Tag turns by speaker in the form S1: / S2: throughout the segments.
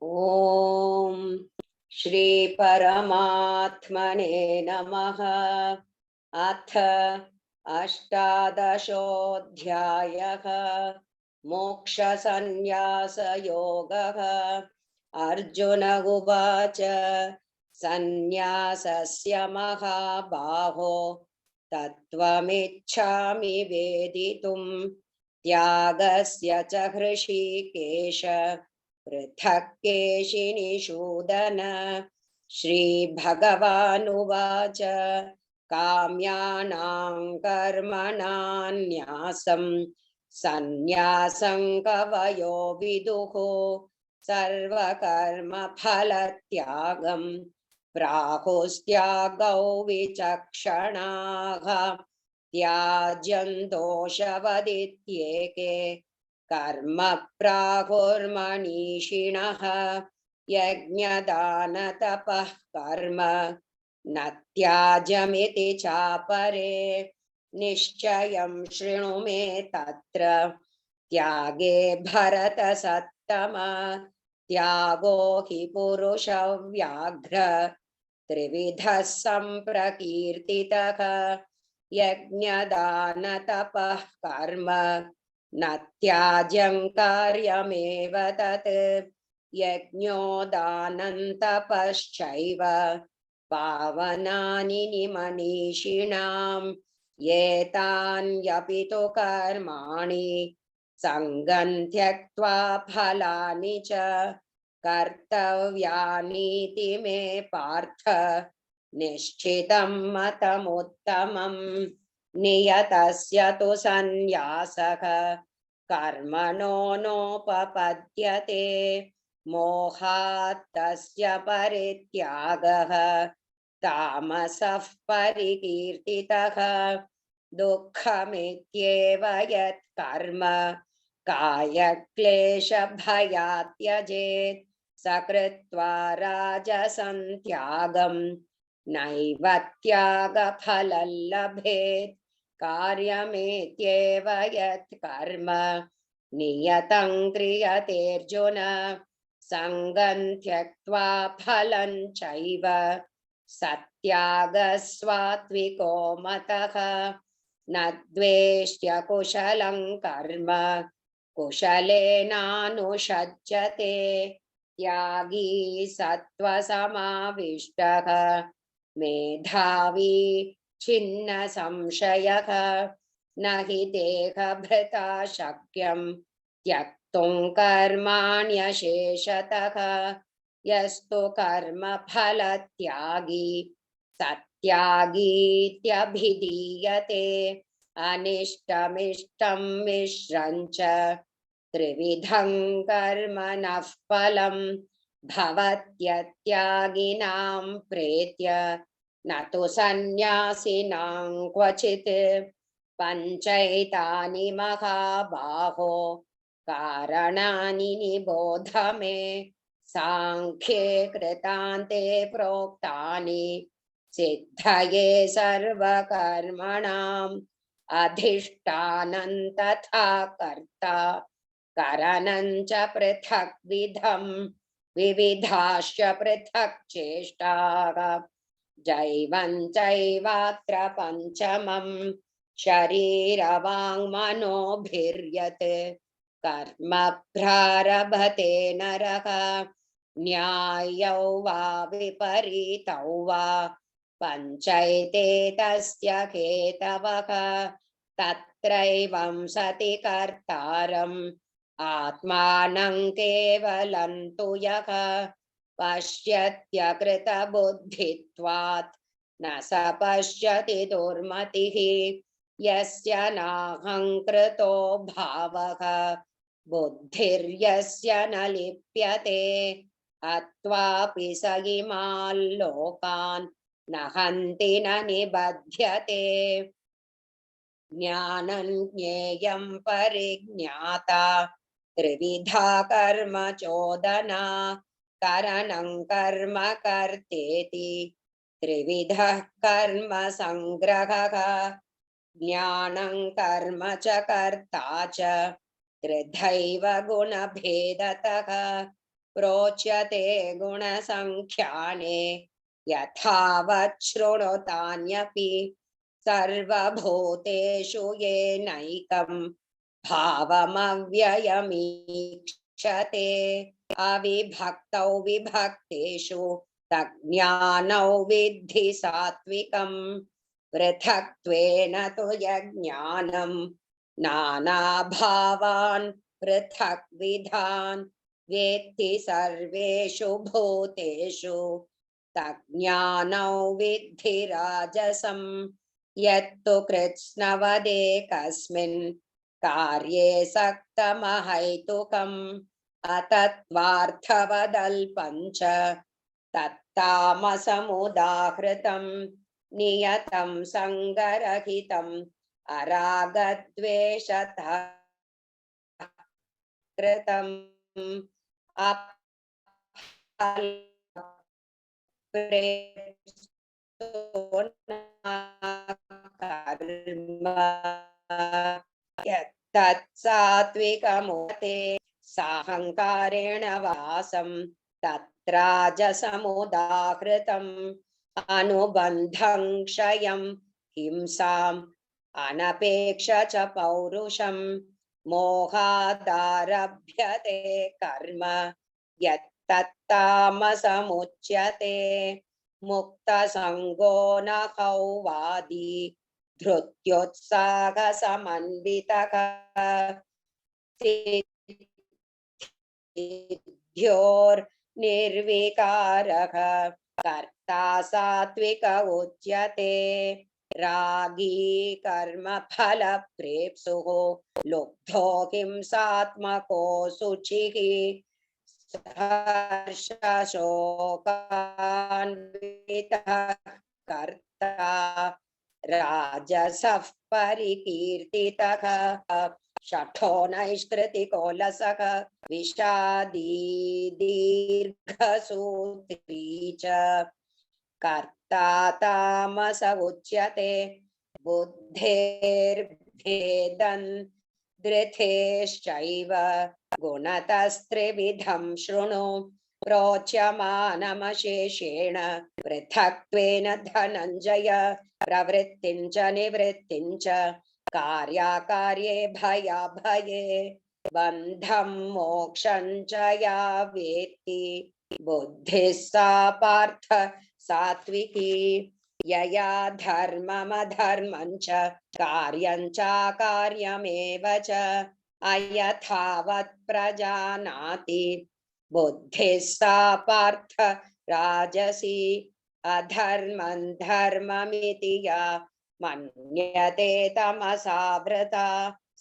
S1: ॐ श्री परमात्मने नमः। अथ अष्टादशोऽध्यायः। मोक्षसंन्यासयोगः। अर्जुन उवाच सन्न्यासस्य महाबाहो तत्त्वमिच्छामि वेदितुम् त्यागस्य च हृषीकेश पृथक् केशिनिषूदन। श्रीभगवानुवाच काम्यानां कर्मणां न्यासं सन्न्यासं कवयो विदुः सर्वकर्मफलत्यागं प्राहुस्त्यागौ विचक्षणाः त्याज्यं दोषवदित्येके कर्म प्राहुर्मनीषिणः यज्ञदानतपः कर्म न त्याज्यमिति चापरे निश्चयं शृणु मे तत्र त्यागे भरतसत्तम त्यागो हि पुरुषव्याघ्र त्रिविधः सम्प्रकीर्तितः यज्ञदानतपः कर्म न त्याज्यं कार्यमेव तत् यज्ञो दानं तपश्चैव पावनानि मनीषिणाम् एतान्यपि तु कर्माणि सङ्गं त्यक्त्वा फलानि च कर्तव्यानीति मे पार्थ निश्चितं मतमुत्तमम् नियतस्य तु सन्न्यासः कर्मणो नोपपद्यते मोहात् तस्य परित्यागः तामसः परिकीर्तितः दुःखमित्येव यत् कर्म कायक्लेशभयात् त्यजेत् स कृत्वा राजसं त्यागं नैव त्यागफलं लभेत् कार्यमेत्येव यत् कर्म नियतं क्रियतेऽर्जुन सङ्गं त्यक्त्वा फलं चैव सत्यागः सात्विको मतः न द्वेष्ट्य कुशलं कर्म कुशलेनानुषज्यते त्यागी सत्त्वसमाविष्टः मेधावी छिन्न संशयः न हि देहभृता शक्यं त्यक्तुं कर्माण्यशेषतः यस्तु कर्मफलत्यागी सत्यागीत्यभिधीयते अनिष्टमिष्टं मिश्रं च त्रिविधं कर्मणः फलं भवत्यत्यागिनां प्रेत्य न तु सन्न्यासिनां क्वचित् पञ्चैतानि महाबाहो कारणानि निबोध मे सांख्ये कृतान्ते प्रोक्तानि सिद्धये सर्वकर्मणाम् अधिष्ठानं तथा कर्ता करणं च पृथग्विधं विविधाश्च पृथक् चेष्टाः जैवं चैवात्र पञ्चमं शरीरवाङ्मनोभिर्यत् कर्म प्रारभते नरः न्याय्यौ वा विपरीतौ वा पञ्चैते तस्य हेतवः तत्रैवं सति कर्तारम् आत्मानं केवलं तु यः पश्यत्यकृतबुद्धित्वात् न स पश्यति दुर्मतिः यस्य नाहङ्कृतो भावः बुद्धिर्यस्य न लिप्यते हत्वापि स इमान् लोकान् न हन्ति न निबध्यते ज्ञानं ज्ञेयं परिज्ञाता त्रिविधा कर्म चोदना करणं कर्म कर्तेति त्रिविधः कर्म संग्रहः ज्ञानं कर्म च कर्ता च त्रिधैव गुणभेदतः प्रोच्यते गुणसङ्ख्याने यथावत् शृणुतान्यपि सर्वभूतेषु येनैकं भावमव्ययमीक्षते अविभक्तौ विभक्तेषु तज्ज्ञानौ विद्धि सात्विकं पृथक्त्वेन तु यज्ञानं नानाभावान् पृथक्विधान् वेत्ति सर्वेषु भूतेषु तज्ज्ञानौ विद्धि राजसं यत्तु कृत्स्नवदेकस्मिन् कार्ये सक्तमहैतुकम् अतत्त्वार्थवदल्पञ्च तत्तामसमुदाहृतं नियतं सङ्गरहितम् अरागद्वेषतः कृतम् तत्सात्विकमुते साहंकारेण वासं तत्राजसमुदाहृतम् अनुबन्धं क्षयं हिंसाम् अनपेक्ष च पौरुषं मोहादारभ्यते कर्म यत्तत्तामसमुच्यते मुक्तसङ्गो न हौवादी धृत्योत्साहसमन्वितः सिद्ध्योर्निर्विकारः कर्ता सात्विक उच्यते रागी कर्मफलप्रेप्सुः लुब्धो हिंसात्मको शुचिः हर्षशोकान्वितः कर्ता राजसः परिकीर्तितः शठो नैष्कृतिको लसः विषादी दीर्घसूत्री च कर्ता तामस उच्यते बुद्धेर्भेदन् धृतेश्चैव गुणतस्त्रिविधं शृणु प्रोच्यमानमशेषेण पृथक्त्वेन धनञ्जय प्रवृत्तिं च निवृत्तिं च कार्याकार्ये भयाभये बन्धं मोक्षं च या वेत्ति बुद्धिः सा पार्थ सात्विकी यया धर्ममधर्मं च कार्यं चाकार्यमेव च अयथावत् प्रजानाति बुद्धिः सा पार्थ राजसी अधर्मं धर्ममिति या मन्यते तमसावृता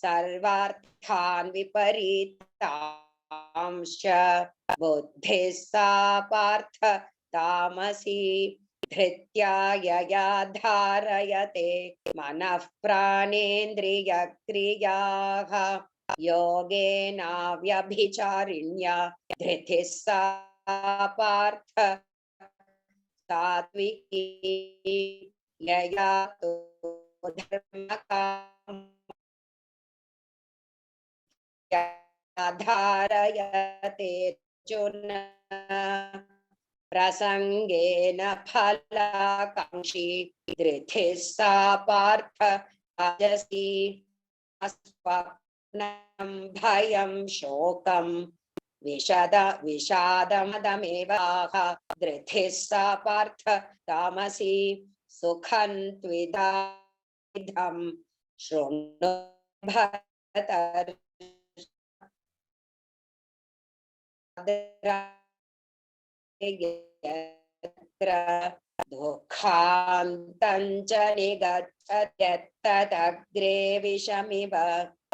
S1: सर्वार्थान् विपरीतांश्च बुद्धिः सा पार्थ तामसी धृत्या यया धारयते मनः प्राणेन्द्रियक्रियाः योगेनाव्यभिचारिण्या धृतिः सा पार्थ सात्विकी यया तु धारयते अर्जुन प्रसंगेन फलाकांक्षी धृतिः सा पार्थ राजसी स्वप्नं भयं शोकं विषादमदमेवाह धृतिः सा पार्थ तामसी सुखं त्विदां शृणु दुःखान्तं च निगच्छत्यग्रे विषमिव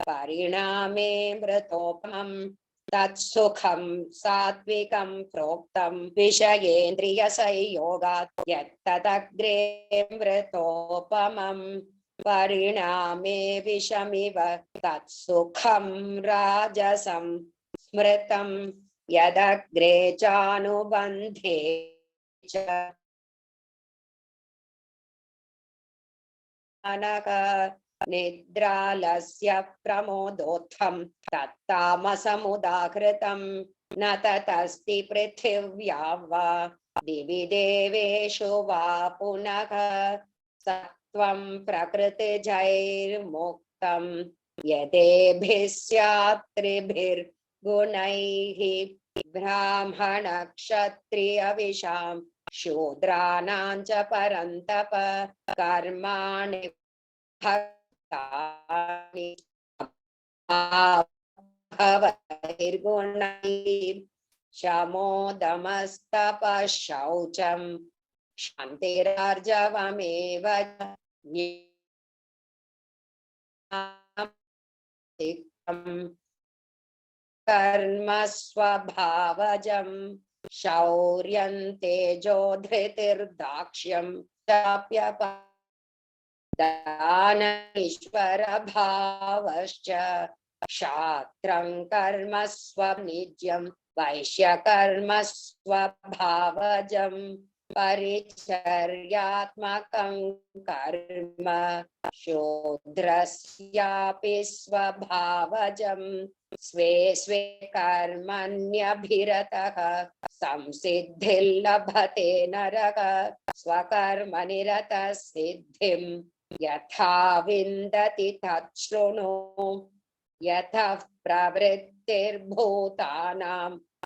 S1: परिणामे मृतोपमं तत्सुखं सात्विकं प्रोक्तं विषयेन्द्रियसंयोगात् यत्तदग्रे मृतोपमं परिणामे विषमिव तत्सुखं राजसं स्मृतं यदग्रे चानुबन्धे च निद्रालस्य प्रमोदोत्थं तत्तामसमुदाहृतं न ततस्ति पृथिव्या वा दिवि देवेषु वा पुनः सत्वं प्रकृतिजैर्मुक्तं यदेभिः स्यात् त्रिभिर्गुणैः ब्राह्मणक्षत्रियविषां शूद्राणां च परन्तप कर्माणि भक्तानि भवैर्गुणैः शमोदमस्तपः शौचं क्षान्तिरार्जवमेव कर्म स्वभावजं शौर्यं तेजो धृतिर्दाक्ष्यं दानमीश्वरभावश्च क्षात्रं कर्म स्वनिज्यं वैश्यकर्म स्वभावजं परिचर्यात्मकं कर्म शूद्रस्यापि स्वभावजं स्वे स्वे कर्मण्यभिरतः संसिद्धिर्लभते नरः स्वकर्मनिरतः सिद्धिं यथा विन्दति तच्छृणु यतः प्रवृत्तिर्भूतानां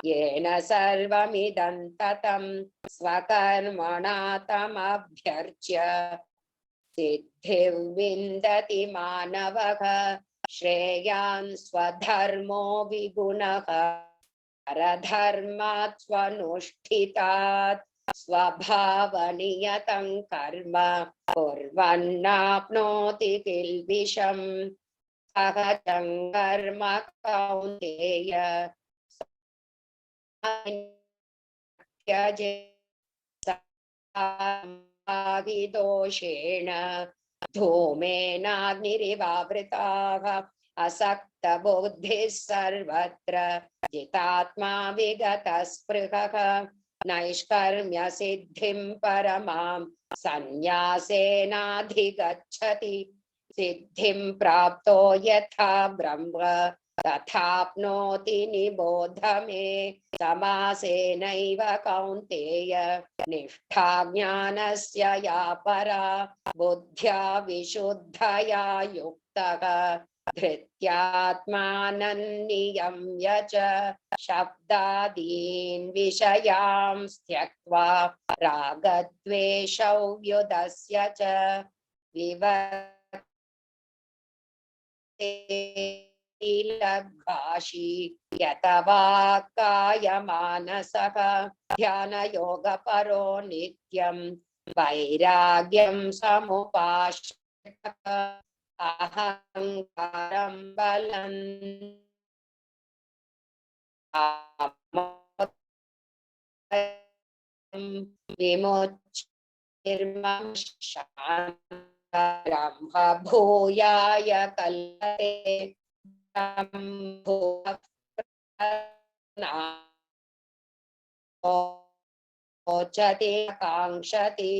S1: येन सर्वमिदं ततं स्वकर्मणा तमभ्यर्च्य सिद्धिं विन्दति मानवः श्रेयान् स्वधर्मो विगुणः परधर्मात् स्वनुष्ठितात् स्वभावनियतं कर्म कुर्वन्नाप्नोति किल्बिषम् सहजं कर्म कौन्तेय दोषेण धूमेनाग्निरिवावृताः असक्तबुद्धिः सर्वत्र जितात्मा विगतस्पृहः नैष्कर्म्य सिद्धिं परमां संन्यासेनाधिगच्छति सिद्धिं प्राप्तो यथा ब्रह्म तथाप्नोति निबोध मे समासेनैव कौन्तेय निष्ठा ज्ञानस्य या परा बुद्ध्या विशुद्धया युक्तः धृत्यात्मानं नियम्य च शब्दादीन् विषयान् त्यक्त्वा रागद्वेषौ व्युदस्य च लग्भाषी यतवा कायमानसः ध्यानयोगपरो नित्यं वैराग्यं समुपाश्रितः अहंकारं बलं विमुच्यर्मं ब्रह्म भूयाय कल्पते कांक्षति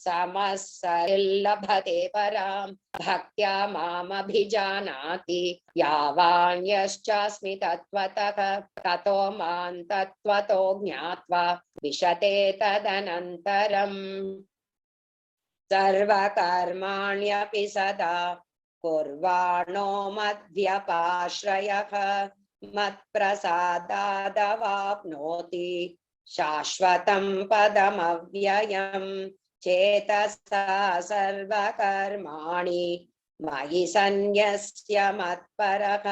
S1: समस्सरिल्लभते परां भक्त्या मामभिजानाति यावान्यश्चास्मि तत्त्वतः ततो मां तत्त्वतो ज्ञात्वा विशते तदनन्तरम् सर्वकर्माण्यपि सदा कुर्वाणो मद्व्यपाश्रयः मत्प्रसादादवाप्नोति शाश्वतं पदमव्ययम् चेतसा सर्वकर्माणि मयि सन्न्यस्य मत्परः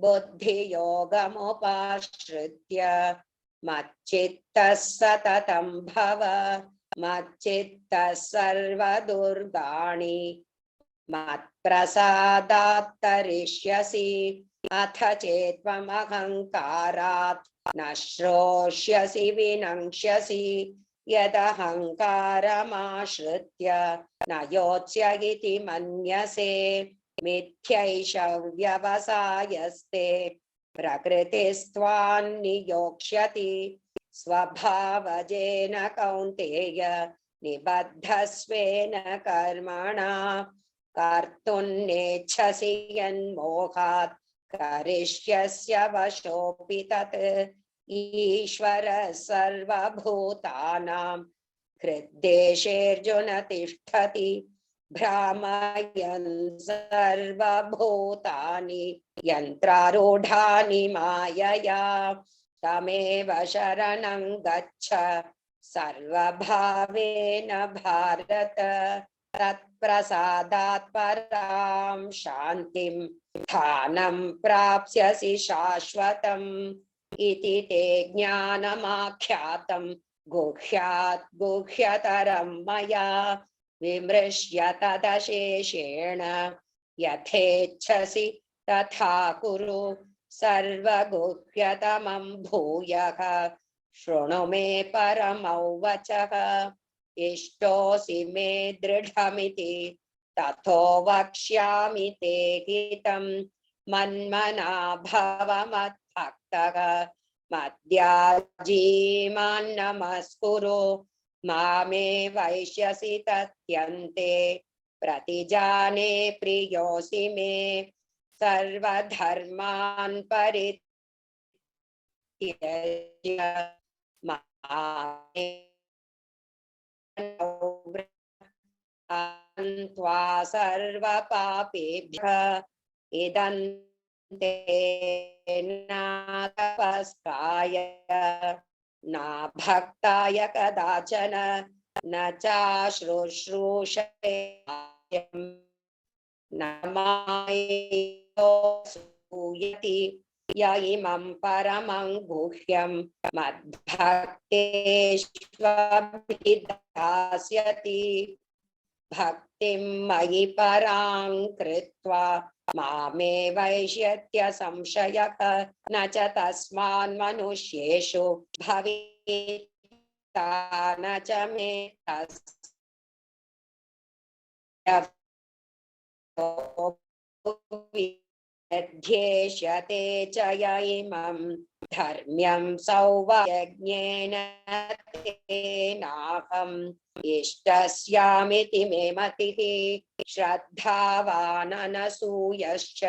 S1: बुद्धियोगमुपाश्रित्य मच्चित्तः सततं भव मच्चित्तः सर्वदुर्गाणि मत्प्रसादात् तरिष्यसि अथ चेत्त्वमहङ्कारात् न श्रोष्यसि विनङ्क्ष्यसि यदहङ्कारमाश्रित्य न योत्स्य इति मन्यसे मिथ्यैष व्यवसायस्ते प्रकृतिस्त्वान्नियोक्ष्यति स्वभावजेन कौन्तेय निबद्धस्वेन कर्मणा कर्तुन्नेच्छसि यन्मोहात् करिष्यस्य वशोऽपि तत् ईश्वरः सर्वभूतानां हृद्देशेऽर्जुन तिष्ठति भ्रामयन् सर्वभूतानि यन्त्रारूढानि मायया तमेव शरणं गच्छ सर्वभावेन भारत तत्प्रसादात् परां शान्तिं स्थानं प्राप्स्यसि शाश्वतम् इति ते ज्ञानमाख्यातं गुह्यात् गुह्यतरं मया विमृश्य तदशेषेण यथेच्छसि तथा कुरु सर्वगुह्यतमं भूयः शृणु मे परमौ वचः इष्टोऽसि मे दृढमिति ततो वक्ष्यामि ते हितं मन्मना भव मद्भक्तः मद्याजी मां नमस्कुरु मामे वैष्यसि तत्यन्ते प्रतिजाने प्रियोऽसि मे सर्वधर्मान् परित्यज्य त्वा सर्वपापेभ्यः इदं ते न तपस्काय न भक्ताय कदाचन न चाशुश्रूषते न मायति य इमं परमं गुह्यं मद्भक्तेष्वभिधास्यति भक्तिं मयि परां कृत्वा मामे वैष्यत्य संशयः न च तस्मान् मनुष्येषु भविता न च मे ध्येष्यते च य इमं धर्म्यं सौवयज्ञेन तेनाहम् इष्टस्यामिति मे मतिः श्रद्धावाननसूयश्च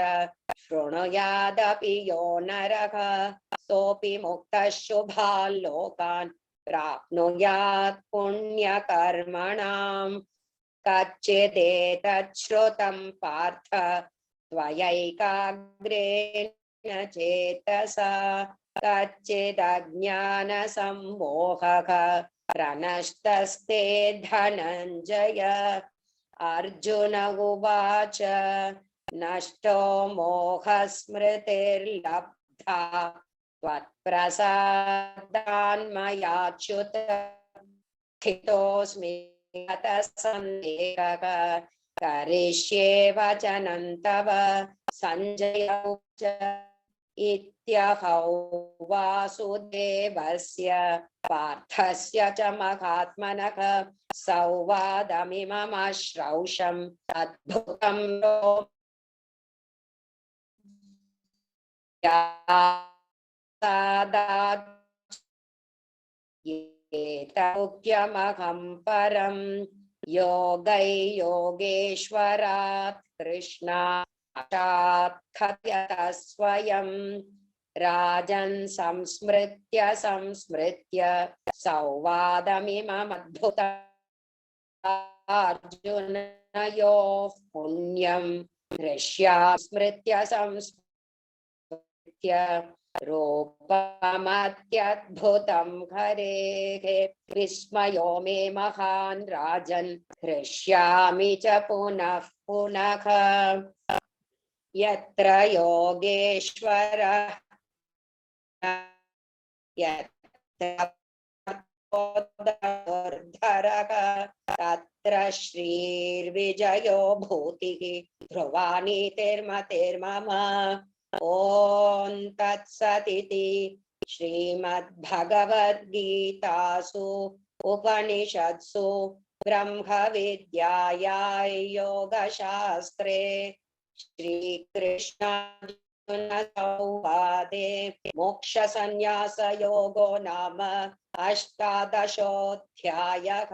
S1: शृणुयादपि यो नरः सोऽपि मुक्तः शुभान् लोकान् प्राप्नुयात् पुण्यकर्मणाम् कच्चिदेतत् श्रुतं पार्थ त्वयैकाग्रेण चेतसा कच्चिदज्ञानसम्मोहः प्रनष्टस्ते धनञ्जय अर्जुन उवाच नष्टो मोहस्मृतिर्लब्धा त्वत्प्रसादान्मयाच्युत स्थितोऽस्मि गतः सन्देहः करिष्ये वचनं तव सञ्जय उवाच इत्यहौ वासुदेवस्य पार्थस्य च महात्मनः संवादमिममश्रौषम् अद्भुतं एतमुख्यमहं परं योगैयोगेश्वरात् कृष्णात् कथयतः स्वयं राजन् संस्मृत्य संवादमिममद्भुतार्जुनयोः पुण्यं हृष्यामि स्मृत्य संस्मृत्य रूपमत्यद्भुतं हरेः विस्मयो मे महान् राजन् हृष्यामि च पुनः पुनः यत्र योगेश्वरः तत्र श्रीर्विजयो भूतिः ध्रुवानीतिर्मतिर्मम ॐ तत्सदिति श्रीमद्भगवद्गीतासु उपनिषत्सु ब्रह्मविद्यायां योगशास्त्रे श्रीकृष्णार्जुन संवादे मोक्षसंन्यासयोगो नाम 18ोऽध्यायः।